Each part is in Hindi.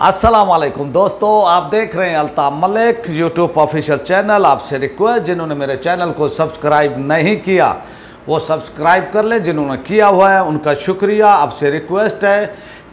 अस्सलाम वालेकुम दोस्तों, आप देख रहे हैं Altaf Malik YouTube official channel. आपसे रिक्वेस्ट, जिन्होंने मेरे चैनल को सब्सक्राइब नहीं किया वो सब्सक्राइब कर लें, जिन्होंने किया हुआ है उनका शुक्रिया। आपसे रिक्वेस्ट है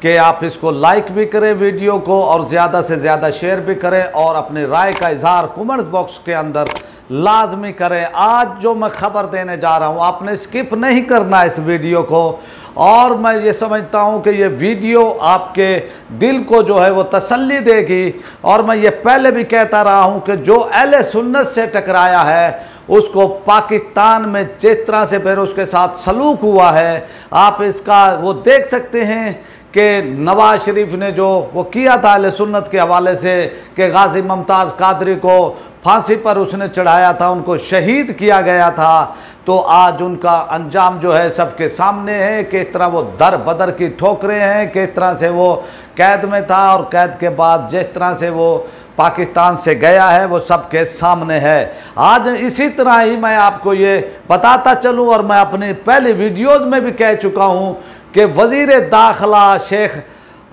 कि आप इसको लाइक भी करें वीडियो को, और ज़्यादा से ज़्यादा शेयर भी करें, और अपनी राय का इजहार कमेंट्स बॉक्स के अंदर लाजमी करें। आज जो मैं ख़बर देने जा रहा हूँ, आपने स्किप नहीं करना इस वीडियो को, और मैं ये समझता हूँ कि ये वीडियो आपके दिल को जो है वो तसल्ली देगी। और मैं ये पहले भी कहता रहा हूँ कि जो अहले सुन्नत से टकराया है उसको पाकिस्तान में जिस तरह से फिर उसके साथ सलूक हुआ है, आप इसका वो देख सकते हैं कि नवाज शरीफ ने जो वो किया था अहले सुन्नत के हवाले से कि गाजी मुमताज़ कादरी को फांसी पर उसने चढ़ाया था, उनको शहीद किया गया था। तो आज उनका अंजाम जो है सबके सामने है, किस तरह वो दर बदर की ठोकरें हैं, किस तरह से वो कैद में था और कैद के बाद जिस तरह से वो पाकिस्तान से गया है वो सबके सामने है। आज इसी तरह ही मैं आपको ये बताता चलूँ, और मैं अपनी पहली वीडियोज़ में भी कह चुका हूँ कि वज़ीर दाखिला शेख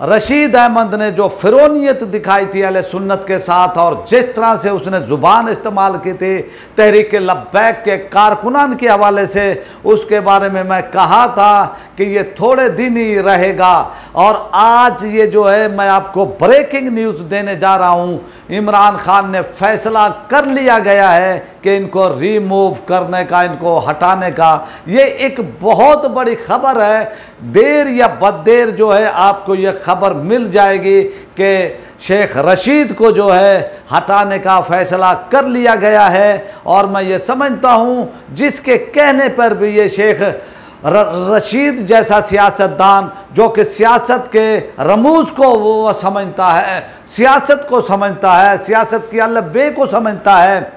रशीद अहमद ने जो फिरौनियत दिखाई थी अहले सुन्नत के साथ, और जिस तरह से उसने ज़ुबान इस्तेमाल की थी तहरीक लब्बैक के कारकुनान के हवाले से, उसके बारे में मैं कहा था कि ये थोड़े दिन ही रहेगा। और आज ये जो है मैं आपको ब्रेकिंग न्यूज़ देने जा रहा हूँ। इमरान खान ने फैसला कर लिया गया है कि इनको रिमूव करने का, इनको हटाने का। ये एक बहुत बड़ी खबर है। देर या बदेर जो है आपको ये खबर मिल जाएगी कि शेख रशीद को जो है हटाने का फ़ैसला कर लिया गया है। और मैं ये समझता हूँ जिसके कहने पर भी ये शेख रशीद जैसा सियासतदान, जो कि सियासत के रमूज़ को वो समझता है, सियासत को समझता है, सियासत की अल्लबे को समझता है,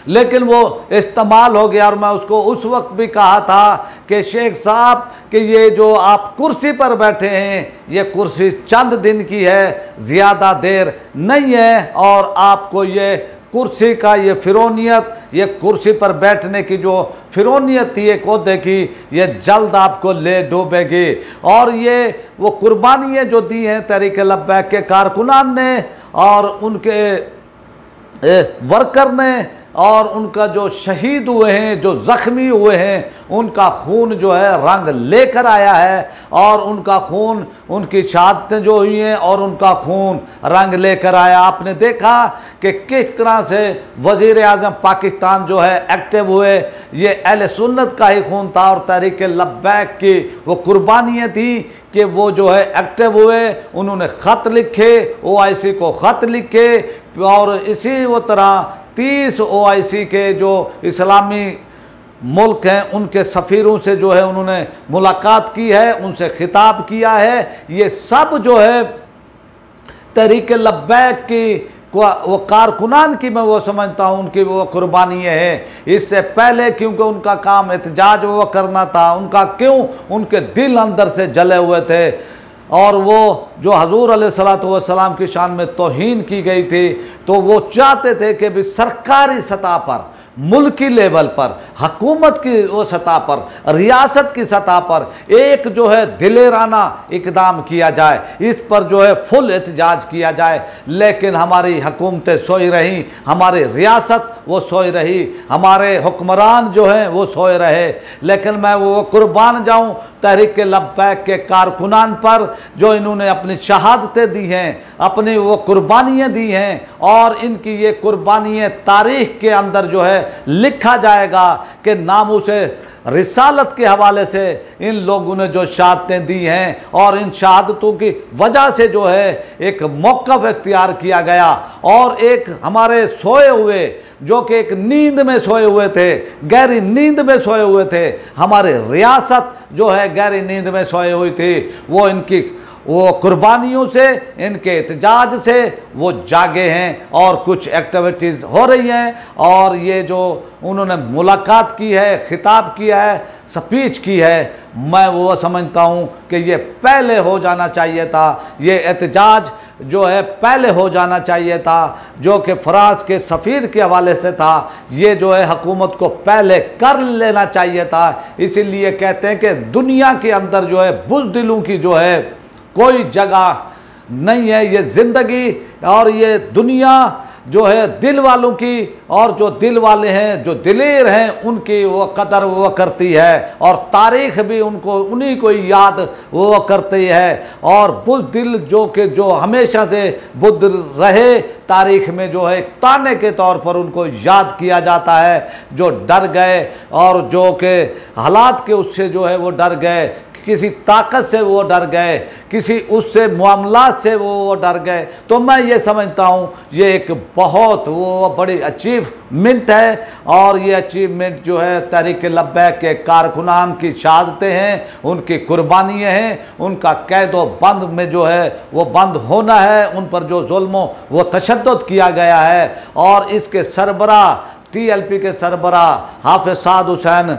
लेकिन वो इस्तेमाल हो गया। और मैं उसको उस वक्त भी कहा था कि शेख साहब कि ये जो आप कुर्सी पर बैठे हैं ये कुर्सी चंद दिन की है, ज़्यादा देर नहीं है, और आपको ये कुर्सी का ये फिरौनियत, ये कुर्सी पर बैठने की जो फिरौनियत थी एक ओहदे की, ये जल्द आपको ले डूबेगी। और ये वो कुर्बानियाँ जो दी हैं तहरीक लब्बैक के कारकुनान ने और उनके वर्कर ने, और उनका जो शहीद हुए हैं, जो ज़ख्मी हुए हैं, उनका खून जो है रंग लेकर आया है, और उनका खून, उनकी शहादतें जो हुई हैं और उनका खून रंग लेकर आया। आपने देखा कि किस तरह से वज़ीर आज़म पाकिस्तान जो है एक्टिव हुए। ये अहले सुन्नत का ही खून था, और तहरीक लब्बैक की वो कुर्बानियाँ थी कि वो जो है एक्टिव हुए। उन्होंने ख़त लिखे, OIC को ख़त लिखे, और इसी वो तरह 30 OIC के जो इस्लामी मुल्क हैं उनके सफ़ीरों से जो है उन्होंने मुलाकात की है, उनसे खिताब किया है। ये सब जो है तहरीक लब्बैक की वो कारकुनान की मैं वो समझता हूँ उनकी वो कुर्बानियाँ हैं। इससे पहले क्योंकि उनका काम एहतजाज वो करना था, उनका क्यों, उनके दिल अंदर से जले हुए थे, और वो जो हजूर अलैहिस्सलातु वस्सलाम की शान में तौहीन की गई थी, तो वो चाहते थे कि भी सरकारी सतह पर, मुल्की लेवल पर, हुकूमत की वो सतह पर, रियासत की सतह पर एक जो है दिलेराना इकदाम किया जाए, इस पर जो है फुल एहतजाज किया जाए। लेकिन हमारी हुकूमतें सोई रहीं, हमारी रियासत वो सोई रही, हमारे हुक्मरान जो हैं वो सोए रहे। लेकिन मैं वो कुर्बान जाऊं तहरीक लब्बैक के कारकुनान पर, जो इन्होंने अपनी शहादतें दी हैं, अपनी वो कुर्बानियाँ दी हैं, और इनकी ये कुर्बानियाँ तारीख़ के अंदर जो है लिखा जाएगा कि नामूसे रिसालत के हवाले से इन लोगों ने जो शहादतें दी हैं, और इन शहादतों की वजह से जो है एक मौक़िफ़ इख्तियार किया गया, और एक हमारे सोए हुए, जो कि एक नींद में सोए हुए थे, गहरी नींद में सोए हुए थे, हमारी रियासत जो है गहरी नींद में सोए हुई थी, वो इनकी वो कुर्बानियों से, इनके एहतजाज से वो जागे हैं, और कुछ एक्टिविटीज़ हो रही हैं। और ये जो उन्होंने मुलाकात की है, खिताब किया है, स्पीच की है, मैं वो समझता हूँ कि ये पहले हो जाना चाहिए था। ये एहतजाज जो है पहले हो जाना चाहिए था, जो कि फ़रांस के सफ़ीर के हवाले से था। ये जो है हुकूमत को पहले कर लेना चाहिए था। इसीलिए कहते हैं कि दुनिया के अंदर जो है बुज़दिलों की जो है कोई जगह नहीं है। ये ज़िंदगी और ये दुनिया जो है दिल वालों की, और जो दिल वाले हैं, जो दिलेर हैं, उनकी वो कदर वो करती है, और तारीख़ भी उनको उन्हीं को याद वो करती है। और बुज़दिल जो हमेशा से बुद्ध रहे, तारीख़ में जो है ताने के तौर पर उनको याद किया जाता है, जो डर गए और जो के हालात के उससे जो है वो डर गए, किसी ताकत से वो डर गए, किसी उससे मामलात से वो डर गए। तो मैं ये समझता हूँ ये एक बहुत वो बड़ी अचीवमेंट है, और ये अचीवमेंट जो है तहरीक लब्बैक के कारकुनान की शहादतें हैं, उनकी कुर्बानियाँ हैं, उनका कैदो बंद में जो है वो बंद होना है, उन पर जो जुल्म वो तशद्दुद किया गया है। और इसके सरबरा TLP के सरबरा हाफिज साद हुसैन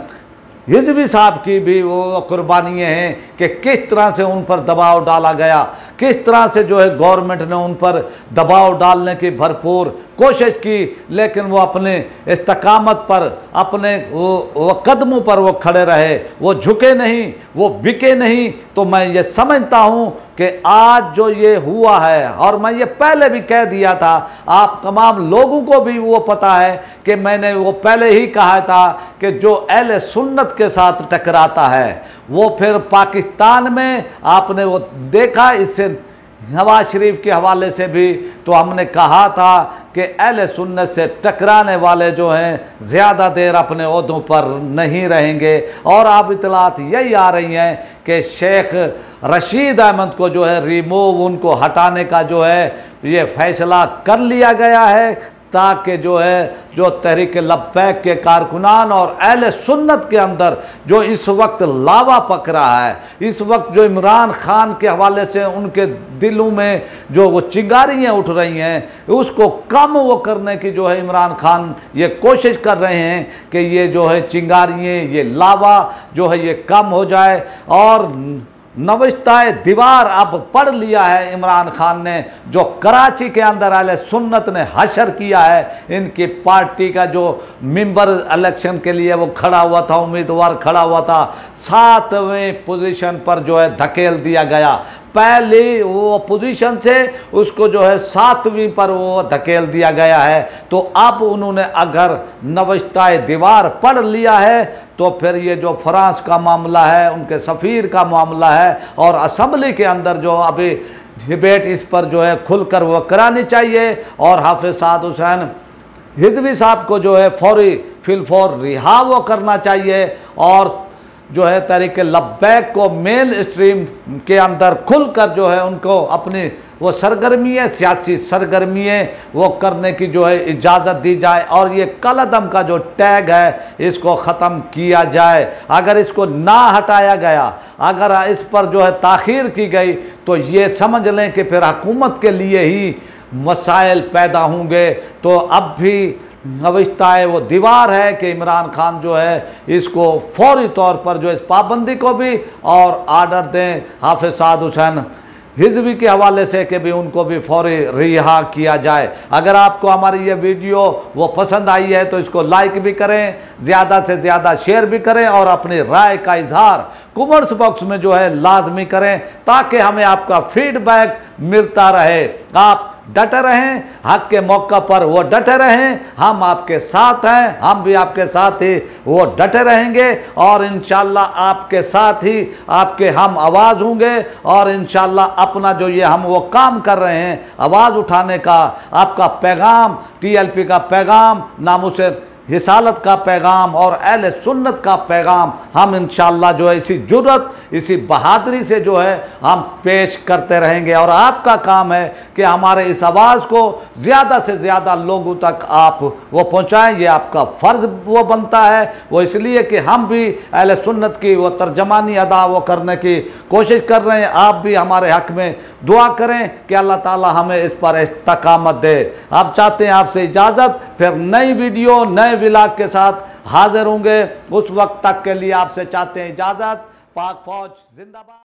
हिज़्बी साहब की भी वो कुर्बानियाँ हैं कि किस तरह से उन पर दबाव डाला गया, किस तरह से जो है गवर्नमेंट ने उन पर दबाव डालने की भरपूर कोशिश की, लेकिन वो अपने इस्तकामत पर, अपने वो कदमों पर वो खड़े रहे, वो झुके नहीं, वो बिके नहीं। तो मैं ये समझता हूँ कि आज जो ये हुआ है, और मैं ये पहले भी कह दिया था, आप तमाम लोगों को भी वो पता है कि मैंने वो पहले ही कहा था कि जो अहले सुन्नत के साथ टकराता है वो फिर पाकिस्तान में आपने वो देखा। इससे नवाज शरीफ के हवाले से भी तो हमने कहा था कि अहले सुन्नत से टकराने वाले जो हैं ज़्यादा देर अपने ओहदों पर नहीं रहेंगे। और अब इतलात यही आ रही हैं कि शेख रशीद अहमद को जो है रिमूव, उनको हटाने का जो है ये फैसला कर लिया गया है, ताकि जो है जो तहरीक लब्बैक के कारकुनान और अहले सुन्नत के अंदर जो इस वक्त लावा पक रहा है, इस वक्त जो इमरान खान के हवाले से उनके दिलों में जो वो चिंगारियाँ उठ रही हैं, उसको कम वो करने की जो है इमरान खान ये कोशिश कर रहे हैं कि ये जो है चिंगारियाँ, ये लावा जो है ये कम हो जाए। और नविश्ता दीवार अब पढ़ लिया है इमरान खान ने, जो कराची के अंदर अहले सुन्नत ने हशर किया है। इनकी पार्टी का जो मेंबर इलेक्शन के लिए वो खड़ा हुआ था, उम्मीदवार खड़ा हुआ था, 7वें पोजीशन पर जो है धकेल दिया गया। पहली वो पोजीशन से उसको जो है 7वीं पर वो धकेल दिया गया है। तो अब उन्होंने अगर नविश्ता दीवार पढ़ लिया है तो फिर ये जो फ्रांस का मामला है, उनके सफ़ीर का मामला है, और असम्बली के अंदर जो अभी डिबेट इस पर जो है खुलकर वो करानी चाहिए। और हाफिज साद हुसैन हिज़्बी साहब को जो है फौरी फिलफौर रिहा वो करना चाहिए, और जो है तहरीक लब्बैक को मेन स्ट्रीम के अंदर खुलकर जो है उनको अपनी वो सरगर्मियाँ, सियासी सरगर्मियाँ वो करने की जो है इजाज़त दी जाए, और ये कलअदम का जो टैग है इसको ख़त्म किया जाए। अगर इसको ना हटाया गया, अगर इस पर जो है ताख़ीर की गई, तो ये समझ लें कि फिर हुकूमत के लिए ही मसाइल पैदा होंगे। तो अब भी नविश्ता वो दीवार है कि इमरान खान जो है इसको फौरी तौर पर जो इस पाबंदी को भी और आर्डर दें हाफिज साद हुसैन हिज़्बी के हवाले से कि भी उनको भी फौरी रिहा किया जाए। अगर आपको हमारी ये वीडियो वो पसंद आई है तो इसको लाइक भी करें, ज़्यादा से ज़्यादा शेयर भी करें, और अपनी राय का इजहार कमेंट्स बॉक्स में जो है लाजमी करें, ताकि हमें आपका फीडबैक मिलता रहे। आप डटे रहें, हक के मौका पर वो डटे रहें, हम आपके साथ हैं, हम भी आपके साथ ही वो डटे रहेंगे, और इंशाल्लाह आपके साथ ही आपके हम आवाज़ होंगे। और इंशाल्लाह अपना जो ये हम वो काम कर रहे हैं आवाज़ उठाने का, आपका पैगाम, TLP का पैगाम, नामुसे रिसालत का पैगाम और अहले सुन्नत का पैगाम हम इंशाअल्लाह जो है इसी जुर्रत, इसी बहादुरी से जो है हम पेश करते रहेंगे। और आपका काम है कि हमारे इस आवाज़ को ज़्यादा से ज़्यादा लोगों तक आप वो पहुँचाएँ। ये आपका फ़र्ज़ वो बनता है, वो इसलिए कि हम भी अहले सुन्नत की वो तर्जमानी अदा वो करने की कोशिश कर रहे हैं। आप भी हमारे हक़ में दुआ करें कि अल्लाह ताला हमें इस पर इस्तकामत दे। आप चाहते हैं आपसे इजाज़त, फिर नई वीडियो नए व्लॉग के साथ हाजिर होंगे। उस वक्त तक के लिए आपसे चाहते हैं इजाज़त। पाक फौज जिंदाबाद।